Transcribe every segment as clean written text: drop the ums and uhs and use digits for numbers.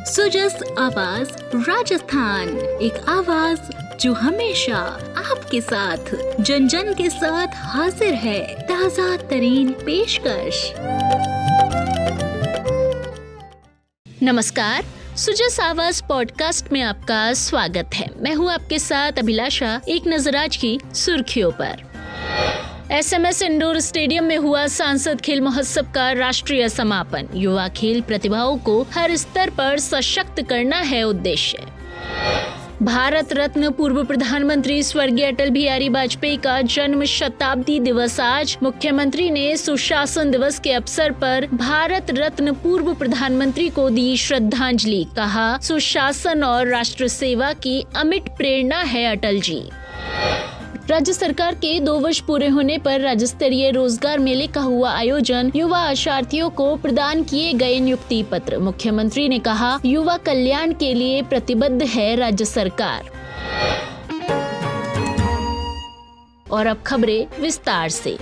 सुजस आवाज राजस्थान, एक आवाज जो हमेशा आपके साथ, जन जन के साथ हाजिर है। ताज़ा तरीन पेशकश। नमस्कार, सुजस आवाज पॉडकास्ट में आपका स्वागत है। मैं हूँ आपके साथ अभिलाषा। एक नजर आज की सुर्खियों पर। SMS इंडोर स्टेडियम में हुआ सांसद खेल महोत्सव का राष्ट्रीय समापन। युवा खेल प्रतिभाओं को हर स्तर पर सशक्त करना है उद्देश्य। भारत रत्न पूर्व प्रधानमंत्री स्वर्गीय अटल बिहारी वाजपेयी का जन्म शताब्दी दिवस आज। मुख्यमंत्री ने सुशासन दिवस के अवसर पर भारत रत्न पूर्व प्रधानमंत्री को दी श्रद्धांजलि। कहा, सुशासन और राष्ट्र सेवा की अमिट प्रेरणा है अटल जी। राज्य सरकार के 2 वर्ष पूरे होने पर राज्य स्तरीय रोजगार मेले का हुआ आयोजन। युवा अभ्यर्थियों को प्रदान किए गए नियुक्ति पत्र। मुख्यमंत्री ने कहा, युवा कल्याण के लिए प्रतिबद्ध है राज्य सरकार। और अब खबरें विस्तार से।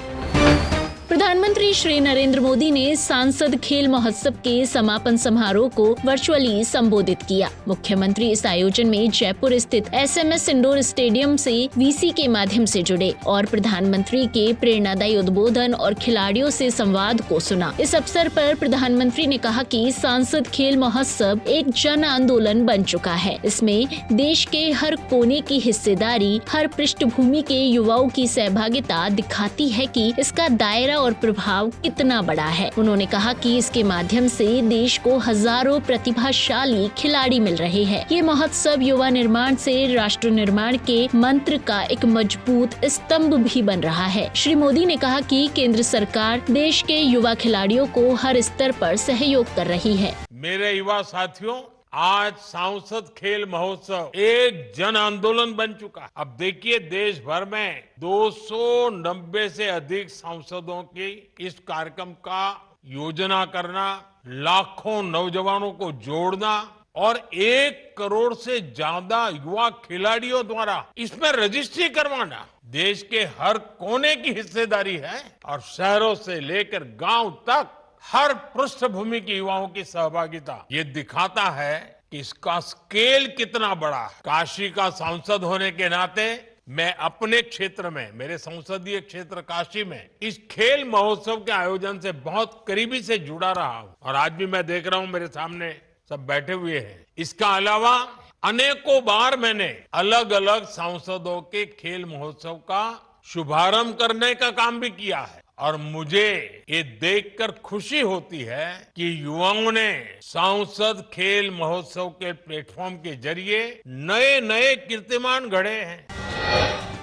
प्रधानमंत्री श्री नरेंद्र मोदी ने सांसद खेल महोत्सव के समापन समारोह को वर्चुअली संबोधित किया। मुख्यमंत्री इस आयोजन में जयपुर स्थित SMS इंडोर स्टेडियम से VC के माध्यम से जुड़े और प्रधानमंत्री के प्रेरणादायी उद्बोधन और खिलाड़ियों से संवाद को सुना। इस अवसर पर प्रधानमंत्री ने कहा कि सांसद खेल महोत्सव एक जन आंदोलन बन चुका है। इसमें देश के हर कोने की हिस्सेदारी, हर पृष्ठभूमि के युवाओं की सहभागिता दिखाती है कि इसका दायरा और प्रभाव कितना बड़ा है। उन्होंने कहा कि इसके माध्यम से देश को हजारों प्रतिभाशाली खिलाड़ी मिल रहे हैं। ये महोत्सव युवा निर्माण से राष्ट्र निर्माण के मंत्र का एक मजबूत स्तंभ भी बन रहा है। श्री मोदी ने कहा कि केंद्र सरकार देश के युवा खिलाड़ियों को हर स्तर पर सहयोग कर रही है। मेरे युवा साथियों, आज सांसद खेल महोत्सव एक जन आंदोलन बन चुका है। अब देखिए, देश भर में 290 से अधिक सांसदों की इस कार्यक्रम का योजना करना, लाखों नौजवानों को जोड़ना और 1 करोड़ से ज्यादा युवा खिलाड़ियों द्वारा इसमें रजिस्ट्री करवाना देश के हर कोने की हिस्सेदारी है। और शहरों से लेकर गांव तक हर पृष्ठभूमि के युवाओं की सहभागिता ये दिखाता है कि इसका स्केल कितना बड़ा है। काशी का सांसद होने के नाते मैं अपने क्षेत्र में, मेरे संसदीय क्षेत्र काशी में, इस खेल महोत्सव के आयोजन से बहुत करीबी से जुड़ा रहा हूं। और आज भी मैं देख रहा हूं मेरे सामने सब बैठे हुए हैं। इसका अलावा अनेकों बार मैंने अलग अलग सांसदों के खेल महोत्सव का शुभारंभ करने का काम भी किया है। और मुझे ये देखकर खुशी होती है कि युवाओं ने सांसद खेल महोत्सव के प्लेटफॉर्म के जरिए नए नए कीर्तिमान गढ़े हैं।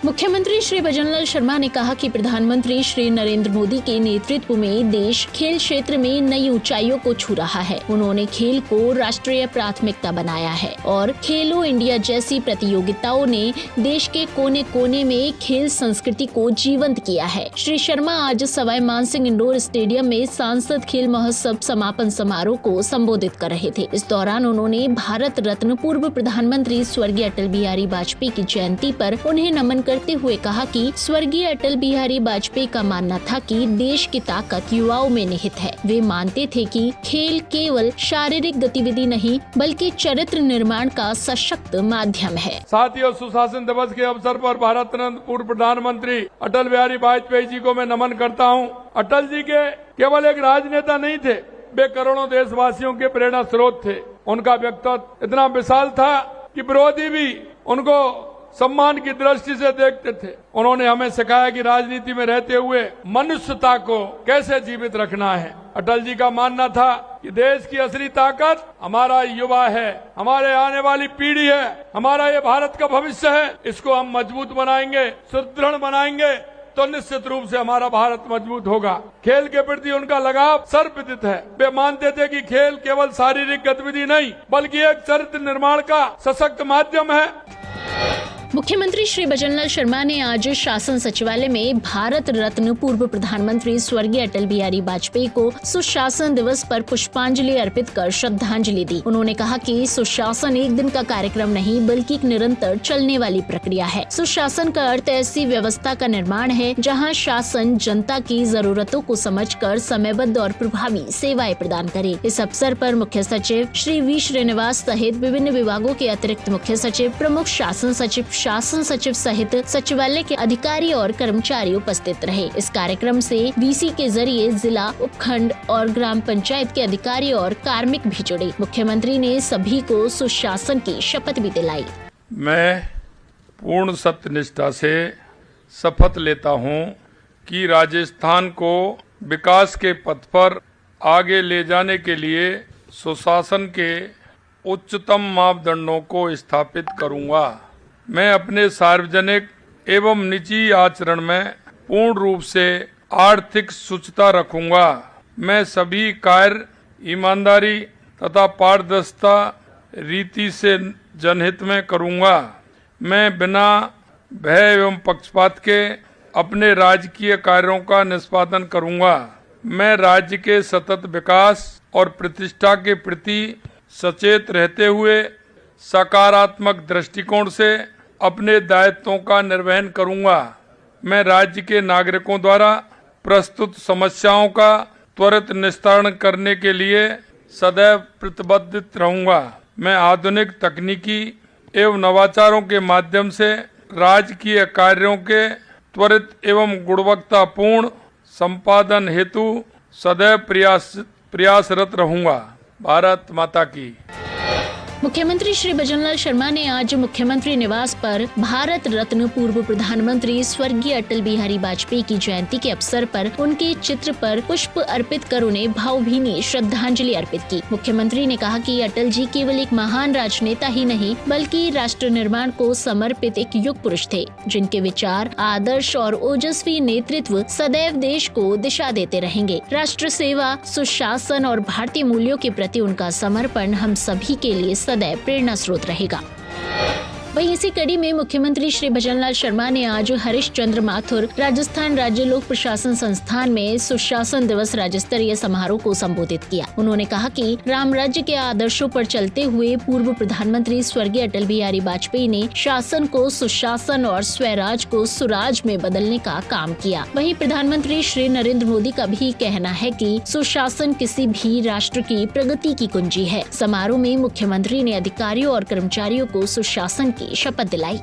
मुख्यमंत्री श्री भजनलाल शर्मा ने कहा कि प्रधानमंत्री श्री नरेंद्र मोदी के नेतृत्व में देश खेल क्षेत्र में नई ऊंचाइयों को छू रहा है। उन्होंने खेल को राष्ट्रीय प्राथमिकता बनाया है और खेलो इंडिया जैसी प्रतियोगिताओं ने देश के कोने कोने में खेल संस्कृति को जीवंत किया है। श्री शर्मा आज सवाई मानसिंह इंडोर स्टेडियम में सांसद खेल महोत्सव समापन समारोह को संबोधित कर रहे थे। इस दौरान उन्होंने भारत रत्न पूर्व प्रधानमंत्री स्वर्गीय अटल बिहारी वाजपेयी की जयंती पर उन्हें नमन करते हुए कहा कि स्वर्गीय अटल बिहारी वाजपेयी का मानना था कि देश की ताकत युवाओं में निहित है। वे मानते थे कि खेल केवल शारीरिक गतिविधि नहीं बल्कि चरित्र निर्माण का सशक्त माध्यम है। साथियों, सुशासन दिवस के अवसर पर भारत रत्न पूर्व प्रधानमंत्री अटल बिहारी वाजपेयी जी को मैं नमन करता हूं। अटल जी के केवल एक राजनेता नहीं थे, वे करोड़ों देशवासियों के प्रेरणा स्रोत थे। उनका व्यक्तित्व इतना विशाल था कि विरोधी भी उनको सम्मान की दृष्टि से देखते थे। उन्होंने हमें सिखाया कि राजनीति में रहते हुए मनुष्यता को कैसे जीवित रखना है। अटल जी का मानना था कि देश की असली ताकत हमारा युवा है, हमारे आने वाली पीढ़ी है, हमारा ये भारत का भविष्य है। इसको हम मजबूत बनाएंगे, सुदृढ़ बनाएंगे तो निश्चित रूप से हमारा भारत मजबूत होगा। खेल के प्रति उनका लगाव सर्वविदित है। वे मानते थे कि खेल केवल शारीरिक गतिविधि नहीं बल्कि एक चरित्र निर्माण का सशक्त माध्यम है। मुख्यमंत्री श्री भजनलाल शर्मा ने आज शासन सचिवालय में भारत रत्न पूर्व प्रधानमंत्री स्वर्गीय अटल बिहारी वाजपेयी को सुशासन दिवस पर पुष्पांजलि अर्पित कर श्रद्धांजलि दी। उन्होंने कहा कि सुशासन एक दिन का कार्यक्रम नहीं बल्कि एक निरंतर चलने वाली प्रक्रिया है। सुशासन का अर्थ ऐसी व्यवस्था का निर्माण है जहां शासन जनता की जरूरतों को समझकर समयबद्ध और प्रभावी सेवाएं प्रदान करे। इस अवसर पर मुख्य सचिव श्री वी श्रीनिवास सहित विभिन्न विभागों के अतिरिक्त मुख्य सचिव, प्रमुख शासन सचिव सहित सचिवालय के अधिकारी और कर्मचारी उपस्थित रहे। इस कार्यक्रम से वीसी के जरिए जिला, उपखंड और ग्राम पंचायत के अधिकारी और कार्मिक भी जुड़े। मुख्यमंत्री ने सभी को सुशासन की शपथ भी दिलाई। मैं पूर्ण सत्यनिष्ठा से शपथ लेता हूं कि राजस्थान को विकास के पथ पर आगे ले जाने के लिए सुशासन के उच्चतम मापदंडों को स्थापित करूंगा। मैं अपने सार्वजनिक एवं निजी आचरण में पूर्ण रूप से आर्थिक शुचिता रखूंगा। मैं सभी कार्य ईमानदारी तथा पारदर्शिता रीति से जनहित में करूंगा। मैं बिना भय एवं पक्षपात के अपने राजकीय कार्यों का निष्पादन करूंगा। मैं राज्य के सतत विकास और प्रतिष्ठा के प्रति सचेत रहते हुए सकारात्मक दृष्टिकोण से अपने दायित्वों का निर्वहन करूंगा। मैं राज्य के नागरिकों द्वारा प्रस्तुत समस्याओं का त्वरित निस्तारण करने के लिए सदैव प्रतिबद्ध रहूंगा। मैं आधुनिक तकनीकी एवं नवाचारों के माध्यम से राजकीय कार्यों के त्वरित एवं गुणवत्तापूर्ण संपादन हेतु सदैव प्रयासरत रहूंगा। भारत माता की। मुख्यमंत्री श्री भजनलाल शर्मा ने आज मुख्यमंत्री निवास पर भारत रत्न पूर्व प्रधानमंत्री स्वर्गीय अटल बिहारी वाजपेयी की जयंती के अवसर पर उनके चित्र पर पुष्प अर्पित कर उन्हें भावभीनी श्रद्धांजलि अर्पित की। मुख्यमंत्री ने कहा कि अटल जी केवल एक महान राजनेता ही नहीं बल्कि राष्ट्र निर्माण को समर्पित एक युग पुरुष थे, जिनके विचार, आदर्श और ओजस्वी नेतृत्व सदैव देश को दिशा देते रहेंगे। राष्ट्र सेवा, सुशासन और भारतीय मूल्यों के प्रति उनका समर्पण हम सभी के लिए सदैव प्रेरणा स्रोत रहेगा। वहीं इसी कड़ी में मुख्यमंत्री श्री भजनलाल शर्मा ने आज हरिश्चंद्र माथुर राजस्थान राज्य लोक प्रशासन संस्थान में सुशासन दिवस राज्य स्तरीय समारोह को संबोधित किया। उन्होंने कहा कि राम राज्य के आदर्शों पर चलते हुए पूर्व प्रधानमंत्री स्वर्गीय अटल बिहारी वाजपेयी ने शासन को सुशासन और स्वराज को सुराज में बदलने का काम किया। वहीं प्रधानमंत्री श्री नरेंद्र मोदी का भी कहना है कि सुशासन किसी भी राष्ट्र की प्रगति की कुंजी है। समारोह में मुख्यमंत्री ने अधिकारियों और कर्मचारियों को सुशासन की शपथ दिलाई।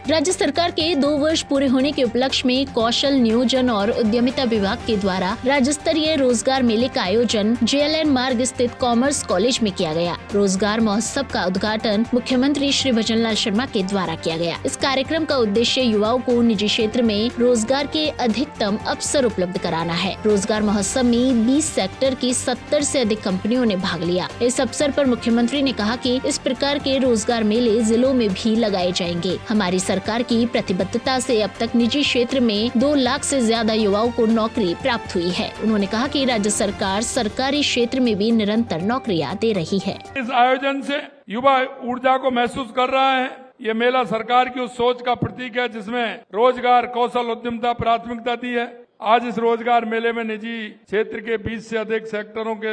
राज्य सरकार के 2 वर्ष पूरे होने के उपलक्ष्य में कौशल नियोजन और उद्यमिता विभाग के द्वारा राज्य स्तरीय रोजगार मेले का आयोजन JLN मार्ग स्थित कॉमर्स कॉलेज में किया गया। रोजगार महोत्सव का उद्घाटन मुख्यमंत्री श्री भजनलाल शर्मा के द्वारा किया गया। इस कार्यक्रम का उद्देश्य युवाओं को निजी क्षेत्र में रोजगार के अधिकतम अवसर उपलब्ध कराना है। रोजगार महोत्सव में 20 सेक्टर की 70 से अधिक कंपनियों ने भाग लिया। इस अवसर पर मुख्यमंत्री ने कहा कि इस प्रकार के रोजगार मेले जिलों में भी लगाए जाएंगे। हमारी सरकार की प्रतिबद्धता से अब तक निजी क्षेत्र में 2 लाख से ज्यादा युवाओं को नौकरी प्राप्त हुई है। उन्होंने कहा कि राज्य सरकार सरकारी क्षेत्र में भी निरंतर नौकरियां दे रही है। इस आयोजन से युवा ऊर्जा को महसूस कर रहा है। ये मेला सरकार की उस सोच का प्रतीक है जिसमें रोजगार, कौशल, उद्यमिता प्राथमिकता दी है। आज इस रोजगार मेले में निजी क्षेत्र के 20 से अधिक सेक्टरों के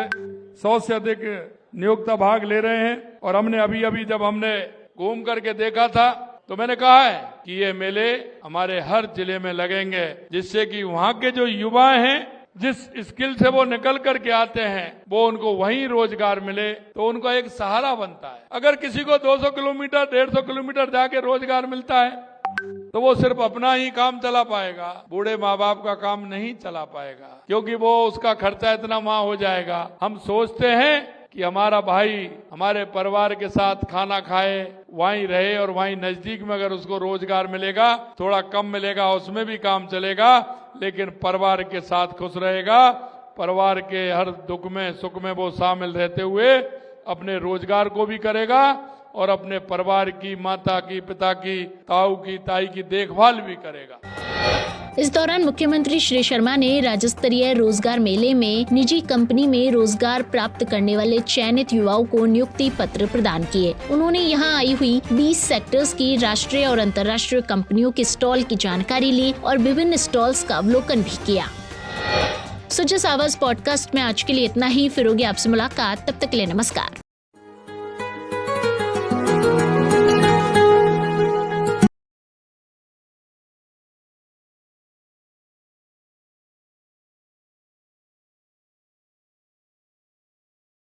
100 से अधिक नियोक्ता भाग ले रहे हैं। और हमने अभी जब हमने घूम करके देखा था तो मैंने कहा है कि ये मेले हमारे हर जिले में लगेंगे, जिससे कि वहाँ के जो युवा हैं जिस स्किल से वो निकल करके आते हैं वो उनको वहीं रोजगार मिले तो उनको एक सहारा बनता है। अगर किसी को 200 किलोमीटर 150 किलोमीटर जाके रोजगार मिलता है तो वो सिर्फ अपना ही काम चला पाएगा, बूढ़े माँ बाप का काम नहीं चला पाएगा, क्योंकि वो उसका खर्चा इतना वहां हो जाएगा। हम सोचते हैं कि हमारा भाई हमारे परिवार के साथ खाना खाए, वहीं रहे और वहीं नजदीक में अगर उसको रोजगार मिलेगा, थोड़ा कम मिलेगा उसमें भी काम चलेगा, लेकिन परिवार के साथ खुश रहेगा। परिवार के हर दुख में सुख में वो शामिल रहते हुए अपने रोजगार को भी करेगा और अपने परिवार की, माता की, पिता की, ताऊ की, ताई की देखभाल भी करेगा। इस दौरान मुख्यमंत्री श्री शर्मा ने राज्य स्तरीय रोजगार मेले में निजी कंपनी में रोजगार प्राप्त करने वाले चयनित युवाओं को नियुक्ति पत्र प्रदान किए। उन्होंने यहां आई हुई 20 सेक्टर्स की राष्ट्रीय और अंतर्राष्ट्रीय कंपनियों के स्टॉल की जानकारी ली और विभिन्न स्टॉल्स का अवलोकन भी किया। जस आवाज पॉडकास्ट में आज के लिए इतना ही। फिर होगी आपसे मुलाकात, तब तक के लिए नमस्कार।